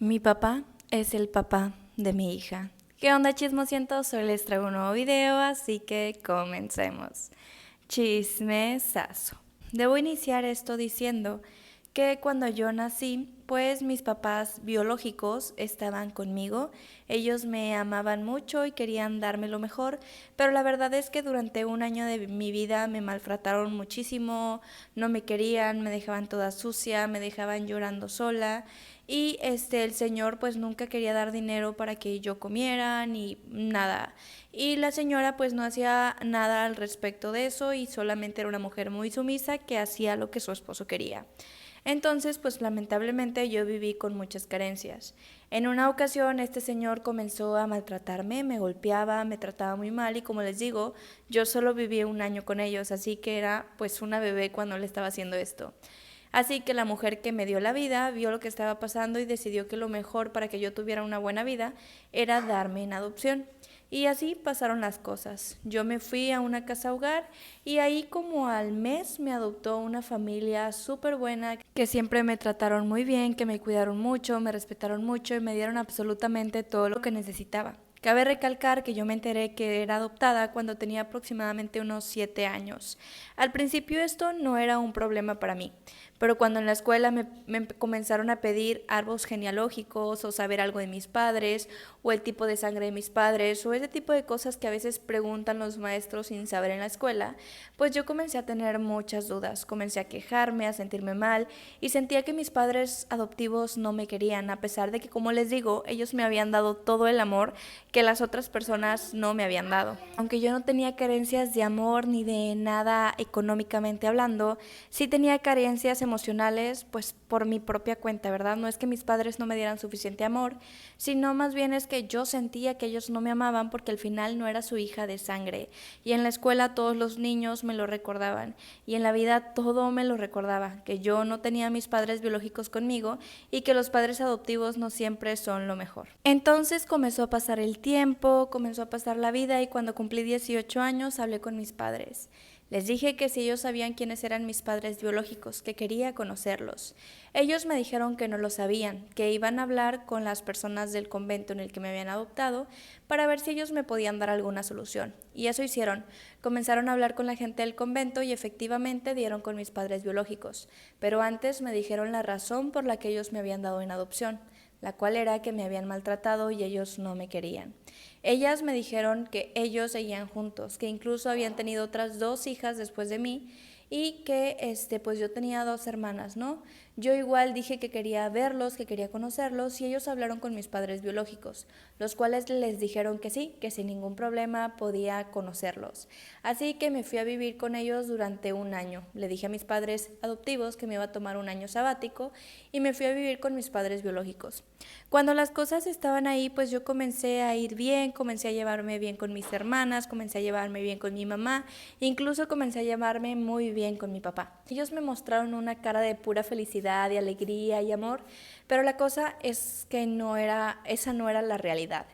Mi papá es el papá de mi hija. ¿Qué onda, chismosientos? Hoy les traigo un nuevo video, así que comencemos. Chismesazo. Debo iniciar esto diciendo que cuando yo nací, pues mis papás biológicos estaban conmigo. Ellos me amaban mucho y querían darme lo mejor, pero la verdad es que durante un año de mi vida me maltrataron muchísimo, no me querían, me dejaban toda sucia, me dejaban llorando sola. Y el señor pues nunca quería dar dinero para que yo comiera ni nada. Y la señora pues no hacía nada al respecto de eso y solamente era una mujer muy sumisa que hacía lo que su esposo quería. Entonces, pues lamentablemente yo viví con muchas carencias. En una ocasión este señor comenzó a maltratarme, me golpeaba, me trataba muy mal y como les digo, yo solo viví un año con ellos, así que era pues una bebé cuando le estaba haciendo esto. Así que la mujer que me dio la vida vio lo que estaba pasando y decidió que lo mejor para que yo tuviera una buena vida era darme en adopción. Y así pasaron las cosas. Yo me fui a una casa hogar y ahí como al mes me adoptó una familia súper buena que siempre me trataron muy bien, que me cuidaron mucho, me respetaron mucho y me dieron absolutamente todo lo que necesitaba. Cabe recalcar que yo me enteré que era adoptada cuando tenía aproximadamente unos 7 años. Al principio esto no era un problema para mí, pero cuando en la escuela me comenzaron a pedir árboles genealógicos o saber algo de mis padres o el tipo de sangre de mis padres o ese tipo de cosas que a veces preguntan los maestros sin saber en la escuela, pues yo comencé a tener muchas dudas, comencé a quejarme, a sentirme mal y sentía que mis padres adoptivos no me querían, a pesar de que, como les digo, ellos me habían dado todo el amor que las otras personas no me habían dado. Aunque yo no tenía carencias de amor ni de nada económicamente hablando, sí tenía carencias emocionales, pues por mi propia cuenta, ¿verdad? No es que mis padres no me dieran suficiente amor, sino más bien es que yo sentía que ellos no me amaban porque al final no era su hija de sangre. Y en la escuela todos los niños me lo recordaban y en la vida todo me lo recordaba, que yo no tenía a mis padres biológicos conmigo y que los padres adoptivos no siempre son lo mejor. Entonces comenzó a pasar el tiempo, comenzó a pasar la vida y cuando cumplí 18 años hablé con mis padres. Les dije que si ellos sabían quiénes eran mis padres biológicos, que quería conocerlos. Ellos me dijeron que no lo sabían, que iban a hablar con las personas del convento en el que me habían adoptado para ver si ellos me podían dar alguna solución. Y eso hicieron. Comenzaron a hablar con la gente del convento y efectivamente dieron con mis padres biológicos. Pero antes me dijeron la razón por la que ellos me habían dado en adopción, la cual era que me habían maltratado y ellos no me querían. Ellas me dijeron que ellos seguían juntos, que incluso habían tenido otras 2 hijas después de mí y que pues yo tenía 2 hermanas, ¿no? Yo igual dije que quería verlos, que quería conocerlos y ellos hablaron con mis padres biológicos, los cuales les dijeron que sí, que sin ningún problema podía conocerlos. Así que me fui a vivir con ellos durante un año. Le dije a mis padres adoptivos que me iba a tomar un año sabático y me fui a vivir con mis padres biológicos. Cuando las cosas estaban ahí, pues yo comencé a ir bien, comencé a llevarme bien con mis hermanas, comencé a llevarme bien con mi mamá, incluso comencé a llevarme muy bien con mi papá. Ellos me mostraron una cara de pura felicidad y alegría y amor, pero la cosa es que esa no era la realidad.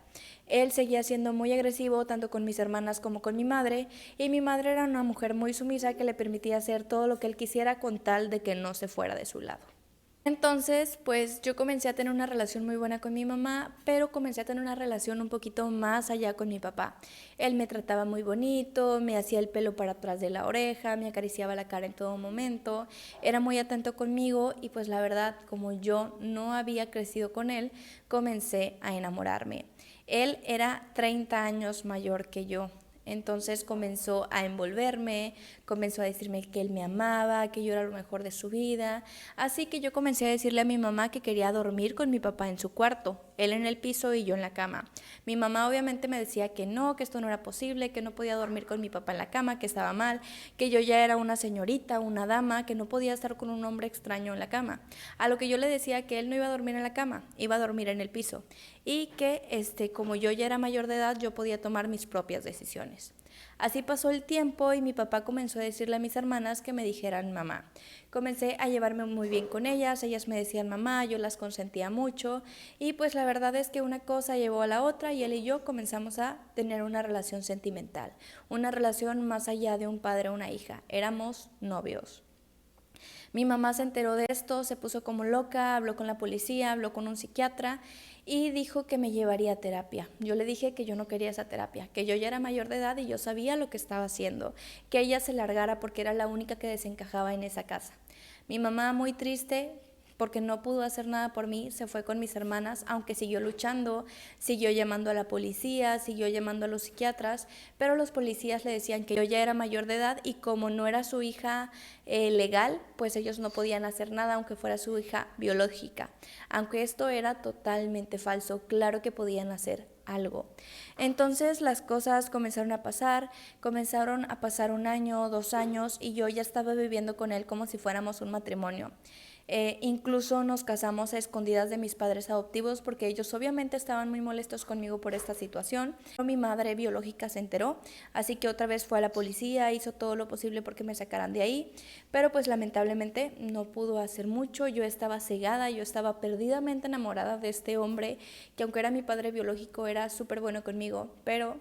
Él seguía siendo muy agresivo tanto con mis hermanas como con mi madre, y mi madre era una mujer muy sumisa que le permitía hacer todo lo que él quisiera con tal de que no se fuera de su lado. Entonces, pues yo comencé a tener una relación muy buena con mi mamá, pero comencé a tener una relación un poquito más allá con mi papá. Él me trataba muy bonito, me hacía el pelo para atrás de la oreja, me acariciaba la cara en todo momento, era muy atento conmigo y pues la verdad, como yo no había crecido con él, comencé a enamorarme. Él era 30 años mayor que yo. Entonces comenzó a envolverme, comenzó a decirme que él me amaba, que yo era lo mejor de su vida. Así que yo comencé a decirle a mi mamá que quería dormir con mi papá en su cuarto, él en el piso y yo en la cama. Mi mamá obviamente me decía que no, que esto no era posible, que no podía dormir con mi papá en la cama, que estaba mal, que yo ya era una señorita, una dama, que no podía estar con un hombre extraño en la cama. A lo que yo le decía que él no iba a dormir en la cama, iba a dormir en el piso y que como yo ya era mayor de edad, yo podía tomar mis propias decisiones. Así pasó el tiempo y mi papá comenzó a decirle a mis hermanas que me dijeran mamá. Comencé a llevarme muy bien con ellas me decían mamá, yo las consentía mucho y pues la verdad es que una cosa llevó a la otra y él y yo comenzamos a tener una relación sentimental, una relación más allá de un padre o una hija, éramos novios. Mi mamá se enteró de esto, se puso como loca, habló con la policía, habló con un psiquiatra y dijo que me llevaría a terapia. Yo le dije que yo no quería esa terapia, que yo ya era mayor de edad y yo sabía lo que estaba haciendo, que ella se largara porque era la única que desencajaba en esa casa. Mi mamá, muy triste, porque no pudo hacer nada por mí, se fue con mis hermanas, aunque siguió luchando, siguió llamando a la policía, siguió llamando a los psiquiatras, pero los policías le decían que yo ya era mayor de edad y como no era su hija legal, pues ellos no podían hacer nada aunque fuera su hija biológica. Aunque esto era totalmente falso, claro que podían hacer algo. Entonces las cosas comenzaron a pasar 1 año, 2 años y yo ya estaba viviendo con él como si fuéramos un matrimonio. Incluso nos casamos a escondidas de mis padres adoptivos porque ellos obviamente estaban muy molestos conmigo por esta situación. Mi madre biológica se enteró, así que otra vez fue a la policía, hizo todo lo posible porque me sacaran de ahí, pero pues lamentablemente no pudo hacer mucho. Yo estaba cegada, yo estaba perdidamente enamorada de este hombre que aunque era mi padre biológico era súper bueno conmigo, pero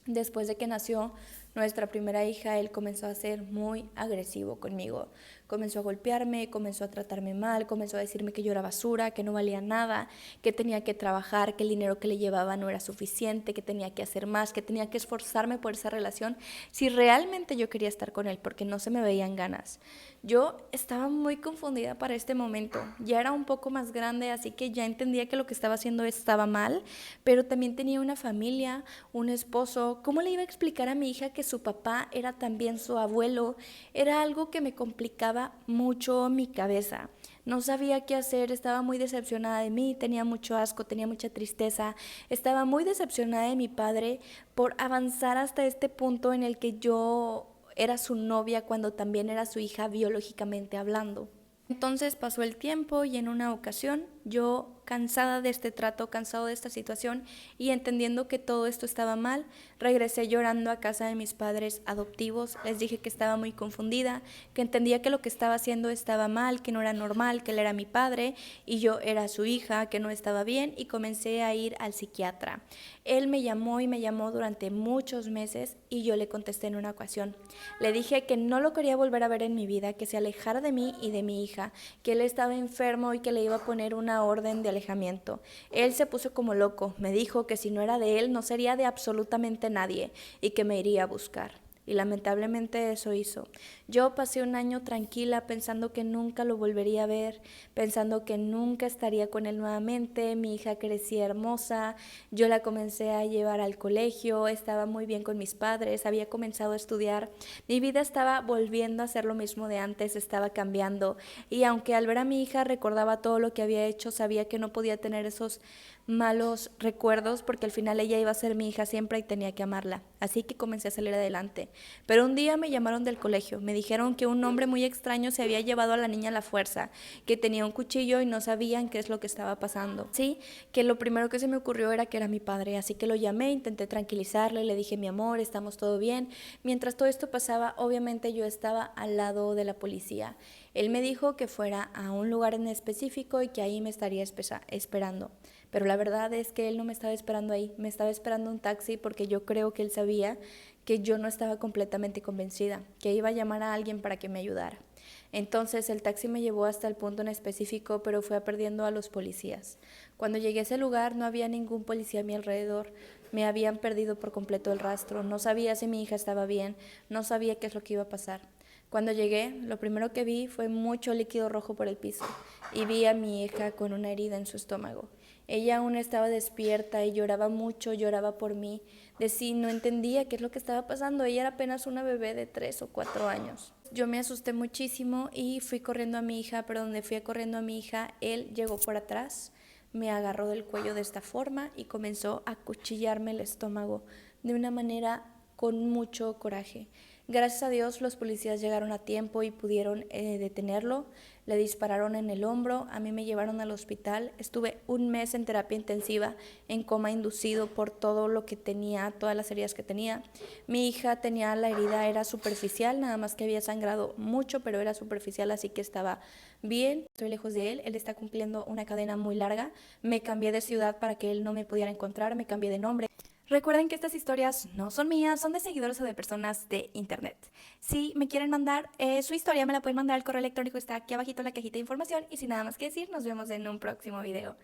después de que nació nuestra primera hija, él comenzó a ser muy agresivo conmigo. Comenzó a golpearme, comenzó a tratarme mal, comenzó a decirme que yo era basura, que no valía nada, que tenía que trabajar, que el dinero que le llevaba no era suficiente, que tenía que hacer más, que tenía que esforzarme por esa relación si realmente yo quería estar con él, porque no se me veían ganas. Yo estaba muy confundida para este momento, ya era un poco más grande, así que ya entendía que lo que estaba haciendo estaba mal, pero también tenía una familia, un esposo. ¿Cómo le iba a explicar a mi hija que su papá era también su abuelo? Era algo que me complicaba mucho mi cabeza. No sabía qué hacer, estaba muy decepcionada de mí, tenía mucho asco, tenía mucha tristeza, estaba muy decepcionada de mi padre por avanzar hasta este punto en el que yo era su novia cuando también era su hija biológicamente hablando. Entonces pasó el tiempo y en una ocasión yo, cansada de este trato, cansado de esta situación y entendiendo que todo esto estaba mal, regresé llorando a casa de mis padres adoptivos. Les dije que estaba muy confundida, que entendía que lo que estaba haciendo estaba mal, que no era normal, que él era mi padre y yo era su hija, que no estaba bien, y comencé a ir al psiquiatra. Él me llamó y me llamó durante muchos meses y yo le contesté en una ocasión. Le dije que no lo quería volver a ver en mi vida, que se alejara de mí y de mi hija, que él estaba enfermo y que le iba a poner una orden de alejamiento. Él se puso como loco, me dijo que si no era de él no sería de absolutamente nadie y que me iría a buscar. Y lamentablemente eso hizo. Yo pasé 1 año tranquila pensando que nunca lo volvería a ver, pensando que nunca estaría con él nuevamente. Mi hija crecía hermosa, yo la comencé a llevar al colegio, estaba muy bien con mis padres, había comenzado a estudiar. Mi vida estaba volviendo a ser lo mismo de antes, estaba cambiando. Y aunque al ver a mi hija recordaba todo lo que había hecho, sabía que no podía tener esos malos recuerdos porque al final ella iba a ser mi hija siempre y tenía que amarla. Así que comencé a salir adelante. Pero un día me llamaron del colegio, me dijeron que un hombre muy extraño se había llevado a la niña a la fuerza, que tenía un cuchillo y no sabían qué es lo que estaba pasando. Sí, que lo primero que se me ocurrió era que era mi padre, así que lo llamé, intenté tranquilizarle, le dije: mi amor, estamos todo bien. Mientras todo esto pasaba, obviamente yo estaba al lado de la policía. Él me dijo que fuera a un lugar en específico y que ahí me estaría esperando. Pero la verdad es que él no me estaba esperando ahí, me estaba esperando un taxi porque yo creo que él sabía que yo no estaba completamente convencida, que iba a llamar a alguien para que me ayudara. Entonces el taxi me llevó hasta el punto en específico, pero fue perdiendo a los policías. Cuando llegué a ese lugar no había ningún policía a mi alrededor, me habían perdido por completo el rastro, no sabía si mi hija estaba bien, no sabía qué es lo que iba a pasar. Cuando llegué, lo primero que vi fue mucho líquido rojo por el piso y vi a mi hija con una herida en su estómago. Ella aún estaba despierta y lloraba mucho, lloraba por mí. De sí, no entendía qué es lo que estaba pasando. Ella era apenas una bebé de 3 o 4 años. Yo me asusté muchísimo y fui corriendo a mi hija, pero donde fui corriendo a mi hija, él llegó por atrás, me agarró del cuello de esta forma y comenzó a cuchillarme el estómago de una manera con mucho coraje. Gracias a Dios los policías llegaron a tiempo y pudieron detenerlo. Le dispararon en el hombro, a mí me llevaron al hospital. Estuve 1 mes en terapia intensiva, en coma inducido por todo lo que tenía, todas las heridas que tenía. Mi hija tenía la herida, era superficial, nada más que había sangrado mucho, pero era superficial, así que estaba bien. Estoy lejos de él, él está cumpliendo una cadena muy larga. Me cambié de ciudad para que él no me pudiera encontrar, me cambié de nombre. Recuerden que estas historias no son mías, son de seguidores o de personas de internet. Si me quieren mandar su historia, me la pueden mandar al correo electrónico, está aquí abajito en la cajita de información. Y sin nada más que decir, nos vemos en un próximo video.